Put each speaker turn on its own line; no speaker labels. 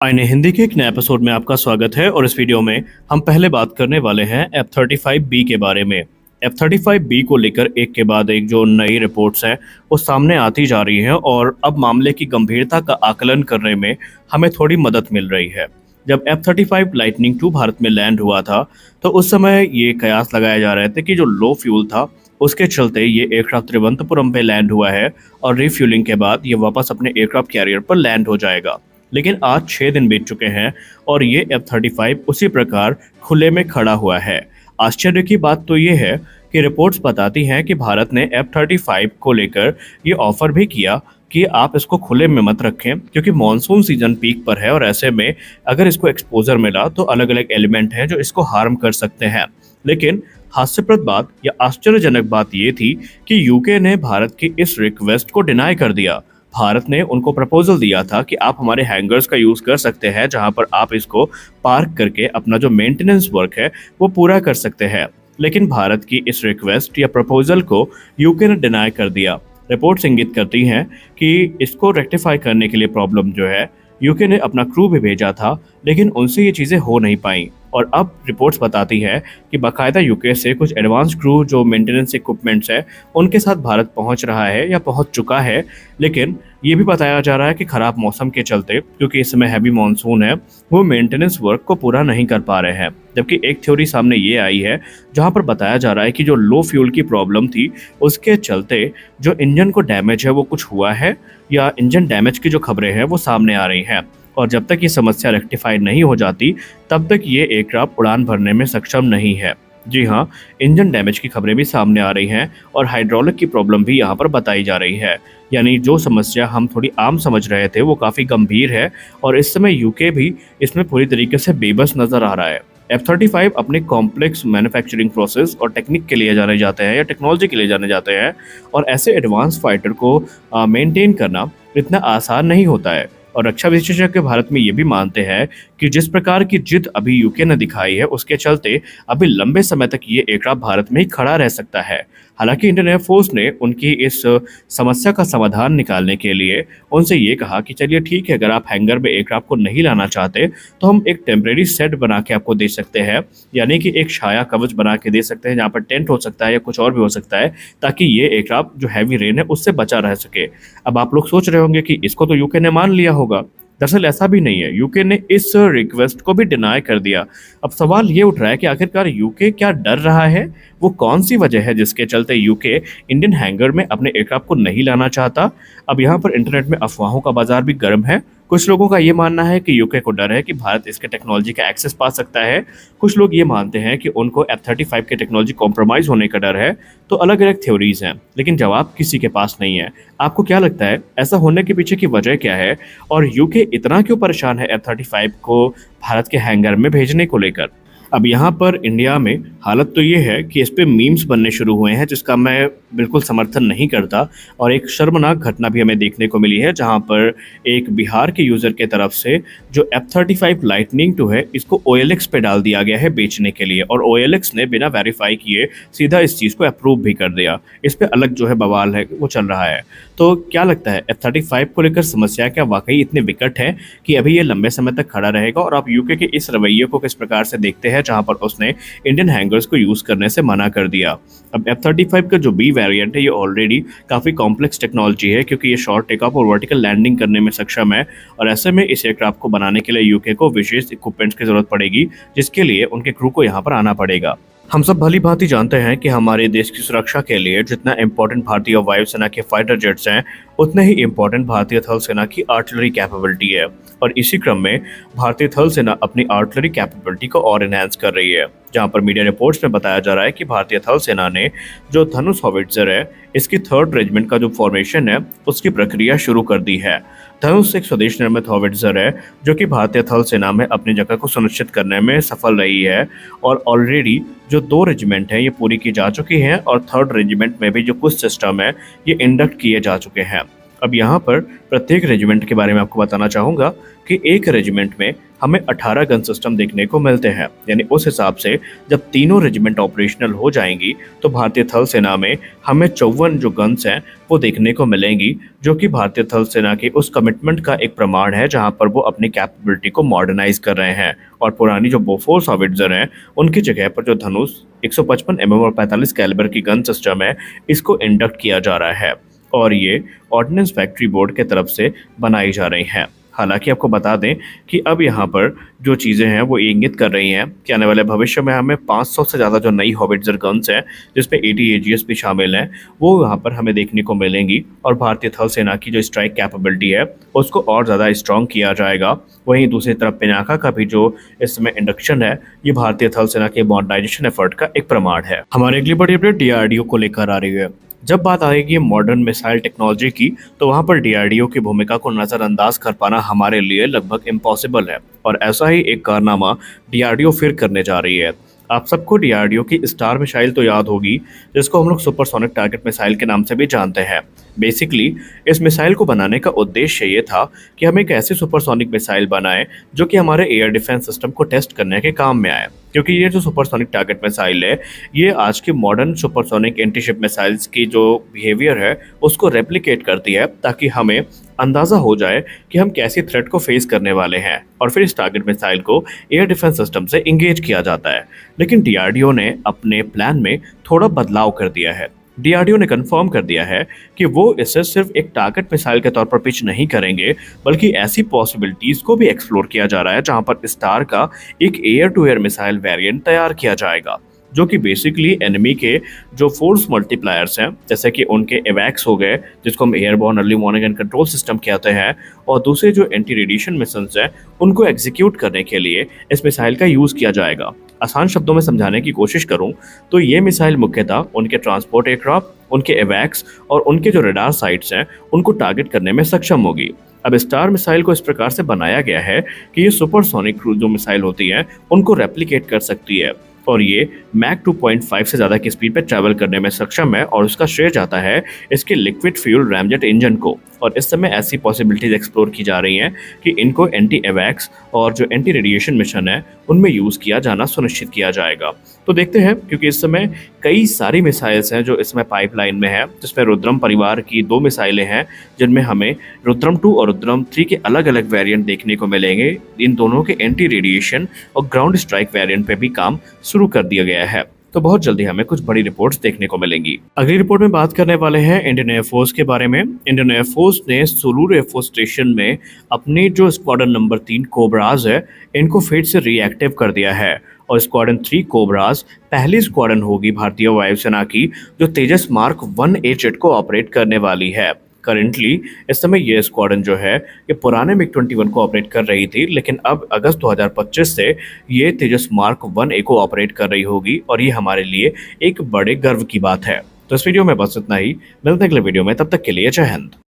आईने हिंदी के एक नए एपिसोड में आपका स्वागत है और इस वीडियो में हम पहले बात करने वाले हैं F-35B के बारे में। F-35B को लेकर एक के बाद एक जो नई रिपोर्ट्स हैं वो सामने आती जा रही हैं और अब मामले की गंभीरता का आकलन करने में हमें थोड़ी मदद मिल रही है। जब F-35 लाइटनिंग 2 भारत में लैंड हुआ था तो उस समय ये कयास लगाए जा रहे थे कि जो लो फ्यूल था उसके चलते ये एयरक्राफ्ट तिरुवनंतपुरम पे लैंड हुआ है और रिफ्यूलिंग के बाद ये वापस अपने एयरक्राफ्ट कैरियर पर लैंड हो जाएगा। लेकिन आज 6 दिन बीत चुके हैं और ये F-35 उसी प्रकार खुले में खड़ा हुआ है। आश्चर्य की बात तो ये है कि रिपोर्ट्स बताती हैं कि भारत ने F-35 को लेकर ये ऑफर भी किया कि आप इसको खुले में मत रखें क्योंकि मॉनसून सीजन पीक पर है और ऐसे में अगर इसको एक्सपोजर मिला तो अलग अलग एलिमेंट हैं जो इसको हार्म कर सकते हैं। लेकिन हास्यप्रद बात या आश्चर्यजनक बात ये थी कि यूके ने भारत की इस रिक्वेस्ट को डिनाई कर दिया। भारत ने उनको प्रपोजल दिया था कि आप हमारे हैंगर्स का यूज़ कर सकते हैं जहां पर आप इसको पार्क करके अपना जो मेंटेनेंस वर्क है वो पूरा कर सकते हैं। लेकिन भारत की इस रिक्वेस्ट या प्रपोजल को यूके ने डिनाई कर दिया। रिपोर्ट्स इंगित करती हैं कि इसको रेक्टिफाई करने के लिए प्रॉब्लम जो है यूके ने अपना क्रू भी भेजा था लेकिन उनसे ये चीज़ें हो नहीं पाई और अब रिपोर्ट्स बताती है कि बाकायदा यूके से कुछ एडवांस क्रू जो मेंटेनेंस इक्विपमेंट्स है उनके साथ भारत पहुंच रहा है या पहुंच चुका है। लेकिन ये भी बताया जा रहा है कि ख़राब मौसम के चलते क्योंकि इस समय हैवी मानसून है वो मेंटेनेंस वर्क को पूरा नहीं कर पा रहे हैं। जबकि एक थ्योरी सामने ये आई है जहां पर बताया जा रहा है कि जो लो फ्यूल की प्रॉब्लम थी उसके चलते जो इंजन को डैमेज है वो कुछ हुआ है या इंजन डैमेज की जो खबरें हैं वो सामने आ रही हैं और जब तक ये समस्या रेक्टिफाई नहीं हो जाती तब तक ये एयरक्राफ्ट उड़ान भरने में सक्षम नहीं है। जी हाँ, इंजन डैमेज की खबरें भी सामने आ रही हैं और हाइड्रोलिक की प्रॉब्लम भी यहाँ पर बताई जा रही है। यानी जो समस्या हम थोड़ी आम समझ रहे थे वो काफ़ी गंभीर है और इस समय यूके भी इसमें पूरी तरीके से बेबस नज़र आ रहा है। F-35 अपने कॉम्प्लेक्स मैन्युफैक्चरिंग प्रोसेस और टेक्निक के लिए जाने जाते हैं या टेक्नोलॉजी के लिए जाने जाते हैं और ऐसे एडवांस फाइटर को मेंटेन करना इतना आसान नहीं होता है। और रक्षा विशेषज्ञ भारत में ये भी मानते हैं कि जिस प्रकार की जिद अभी यूके ने दिखाई है उसके चलते अभी लंबे समय तक ये एयरक्राफ्ट भारत में ही खड़ा रह सकता है। हालांकि इंडियन एयरफोर्स ने उनकी इस समस्या का समाधान निकालने के लिए उनसे ये कहा कि चलिए ठीक है, अगर आप हैंगर में एयरक्राफ्ट को नहीं लाना चाहते तो हम एक टेम्परेरी सेट बना के आपको दे सकते हैं, यानी कि एक छाया कवच बना के दे सकते हैं जहाँ पर टेंट हो सकता है या कुछ और भी हो सकता है ताकि ये एयरक्राफ्ट जो हैवी रेन है उससे बचा रह सके। अब आप लोग सोच रहे होंगे कि इसको तो यूके ने मान लिया होगा। दरअसल ऐसा भी नहीं है, यूके ने इस रिक्वेस्ट को भी डिनाई कर दिया। अब सवाल ये उठ रहा है कि आखिरकार यूके क्या डर रहा है, वो कौन सी वजह है जिसके चलते यूके इंडियन हैंगर में अपने एयरक्राफ्ट को नहीं लाना चाहता। अब यहाँ पर इंटरनेट में अफवाहों का बाजार भी गर्म है। कुछ लोगों का ये मानना है कि यूके को डर है कि भारत इसके टेक्नोलॉजी का एक्सेस पा सकता है। कुछ लोग ये मानते हैं कि उनको F-35 के टेक्नोलॉजी कॉम्प्रोमाइज़ होने का डर है। तो अलग अलग थ्योरीज हैं लेकिन जवाब किसी के पास नहीं है। आपको क्या लगता है ऐसा होने के पीछे की वजह क्या है और यूके इतना क्यों परेशान है F-35 को भारत के हैंगर में भेजने को लेकर। अब यहाँ पर इंडिया में हालत तो ये है कि इस पे मीम्स बनने शुरू हुए हैं जिसका मैं बिल्कुल समर्थन नहीं करता और एक शर्मनाक घटना भी हमें देखने को मिली है जहाँ पर एक बिहार के यूज़र के तरफ से जो F-35 लाइटनिंग 2 है इसको OLX पे डाल दिया गया है बेचने के लिए और OLX ने बिना वेरीफाई किए सीधा इस चीज़ को अप्रूव भी कर दिया। इस पे अलग जो है बवाल है वो चल रहा है। तो क्या लगता है F-35 को लेकर समस्या क्या वाकई इतने विकट है कि अभी ये लंबे समय तक खड़ा रहेगा और आप यूके के इस रवैये को किस प्रकार से देखते हैं जहां पर उसने इंडियन हैंगर्स को यूज़ करने से मना कर दिया। अब F-35 का जो B वेरिएंट है ये ऑलरेडी काफ़ी कॉम्प्लेक्स टेक्नोलॉजी है क्योंकि ये शॉर्ट टेक ऑफ और वर्टिकल लैंडिंग करने में सक्षम है और ऐसे में इस एयरक्राफ्ट को बनाने के लिए यूके को विशेष इक्विपमेंट्स की जरूरत पड़ेगी जिसके लिए उनके क्रू को यहाँ पर आना पड़ेगा। हम सब भली भांति जानते हैं कि हमारे देश की सुरक्षा के लिए जितना इम्पोर्टेंट भारतीय वायुसेना के फाइटर जेट्स हैं उतने ही इम्पोर्टेंट भारतीय थल सेना की आर्टिलरी कैपेबिलिटी है और इसी क्रम में भारतीय थल सेना अपनी आर्टिलरी कैपेबिलिटी को और एनहांस कर रही है। जहां पर मीडिया रिपोर्ट्स में बताया जा रहा है कि भारतीय थल सेना ने जो धनुष हॉविट्जर है इसकी 3rd रेजिमेंट का जो फॉर्मेशन है उसकी प्रक्रिया शुरू कर दी है। धनुष एक स्वदेश निर्मित हॉविट्जर है जो कि भारतीय थल सेना में अपनी जगह को सुनिश्चित करने में सफल रही है और ऑलरेडी जो 2 रेजिमेंट हैं ये पूरी की जा चुकी हैं और 3rd रेजिमेंट में भी जो कुछ सिस्टम है ये इंडक्ट किए जा चुके हैं। अब यहाँ पर प्रत्येक रेजिमेंट के बारे में आपको बताना चाहूँगा कि एक रेजिमेंट में हमें 18 गन सिस्टम देखने को मिलते हैं। यानी उस हिसाब से जब तीनों रेजिमेंट ऑपरेशनल हो जाएंगी तो भारतीय थल सेना में हमें 54 जो गन्स हैं वो देखने को मिलेंगी, जो कि भारतीय थल सेना की उस कमिटमेंट का एक प्रमाण है जहां पर वो अपनी कैपेबिलिटी को मॉडर्नाइज कर रहे हैं। और पुरानी जो बोफोर्स हॉविट्जर हैं उनकी जगह पर जो धनुष 155 mm और 45 कैलिबर की गन सिस्टम है इसको इंडक्ट किया जा रहा है और ये ऑर्डिनेंस फैक्ट्री बोर्ड के तरफ से बनाई जा रही हैं। हालांकि आपको बता दें कि अब यहाँ पर जो चीज़ें हैं वो इंगित कर रही हैं कि आने वाले भविष्य में हमें 500 से ज़्यादा जो नई हॉविट्जर गन्स हैं जिसमें 80 AGS भी शामिल हैं वो यहाँ पर हमें देखने को मिलेंगी और भारतीय थल सेना की जो स्ट्राइक कैपेबिलिटी है उसको और ज़्यादा स्ट्रॉन्ग किया जाएगा। वहीं दूसरी तरफ पिनाका का भी जो इस समय इंडक्शन है ये भारतीय थल सेना के मॉडर्नाइजेशन एफर्ट का एक प्रमाण है। हमारी अगली बड़ी अपडेट DRDO को लेकर आ रही है। जब बात आएगी मॉडर्न मिसाइल टेक्नोलॉजी की तो वहाँ पर DRDO की भूमिका को नज़रअंदाज कर पाना हमारे लिए लगभग इम्पॉसिबल है और ऐसा ही एक कारनामा DRDO फिर करने जा रही है। आप सबको DRDO की स्टार मिसाइल तो याद होगी जिसको हम लोग सुपरसोनिक टारगेट मिसाइल के नाम से भी जानते हैं। बेसिकली इस मिसाइल को बनाने का उद्देश्य ये था कि हम एक ऐसी सुपरसोनिक मिसाइल बनाएं जो कि हमारे एयर डिफेंस सिस्टम को टेस्ट करने के काम में आए, क्योंकि ये जो सुपरसोनिक टारगेट मिसाइल है ये आज के मॉडर्न सुपरसोनिक एंटीशिप मिसाइल्स की जो बिहेवियर है उसको रेप्लिकेट करती है ताकि हमें अंदाज़ा हो जाए कि हम कैसी थ्रेट को फेस करने वाले हैं और फिर इस टारगेट मिसाइल को एयर डिफेंस सिस्टम से इंगेज किया जाता है। लेकिन DRDO ने अपने प्लान में थोड़ा बदलाव कर दिया है। DRDO ने कंफर्म कर दिया है कि वो इसे सिर्फ एक टारगेट मिसाइल के तौर पर पिच नहीं करेंगे बल्कि ऐसी पॉसिबिलिटीज को भी एक्सप्लोर किया जा रहा है जहां पर स्टार का एक air to air missile variant तैयार किया जाएगा जो कि बेसिकली एनिमी के जो फोर्स मल्टीप्लायर्स हैं जैसे कि उनके एवैक्स हो गए जिसको हम airborne early warning and control system कहते हैं और दूसरे जो एंटी रेडिएशन मिशंस हैं उनको एग्जीक्यूट करने के लिए इस मिसाइल का यूज़ किया जाएगा। आसान शब्दों में समझाने की कोशिश करूं तो ये मिसाइल मुख्यतः उनके ट्रांसपोर्ट एयरक्राफ्ट, उनके एवैक्स और उनके जो रडार साइट्स हैं उनको टारगेट करने में सक्षम होगी। अब स्टार मिसाइल को इस प्रकार से बनाया गया है कि ये सुपरसोनिक क्रूज जो मिसाइल होती हैं उनको रेप्लिकेट कर सकती है और ये मैक 2.5 से ज़्यादा की स्पीड पर ट्रैवल करने में सक्षम है और उसका श्रेय जाता है इसके लिक्विड फ्यूल रैमजेट इंजन को। और इस समय ऐसी पॉसिबिलिटीज एक्सप्लोर की जा रही हैं कि इनको एंटी एवैक्स और जो एंटी रेडिएशन मिशन है उनमें यूज़ किया जाना सुनिश्चित किया जाएगा। तो देखते हैं, क्योंकि इस समय कई सारी मिसाइल्स हैं जो इसमें पाइपलाइन में है, जिसमें रुद्रम परिवार की 2 मिसाइलें हैं जिनमें हमें रुद्रम 2 और रुद्रम 3 के अलग अलग वेरिएंट देखने को मिलेंगे। इन दोनों के एंटी रेडिएशन और ग्राउंड स्ट्राइक वेरिएंट पे भी काम शुरू कर दिया गया है। तो बहुत जल्दी हमें कुछ बड़ी रिपोर्ट्स देखने को मिलेंगी। अगली रिपोर्ट में बात करने वाले हैं इंडियन एयरफोर्स के बारे में। इंडियन एयरफोर्स ने सुलूर एयरफोर्स स्टेशन में अपनी जो स्क्वाड्रन नंबर 3 कोबराज है इनको फिर से रिएक्टिव कर दिया है और स्क्वाड्रन 3 कोबराज पहली स्क्वाड्रन होगी भारतीय वायुसेना की जो तेजस मार्क 1A जेट को ऑपरेट करने वाली है। करेंटली इस समय ये स्क्वाड्रन जो है ये पुराने MiG-21 को ऑपरेट कर रही थी, लेकिन अब अगस्त 2025 से ये तेजस मार्क 1A को ऑपरेट कर रही होगी और ये हमारे लिए एक बड़े गर्व की बात है। तो इस वीडियो में बस इतना ही, मिलते हैं अगले वीडियो में, तब तक के लिए जय हिंद।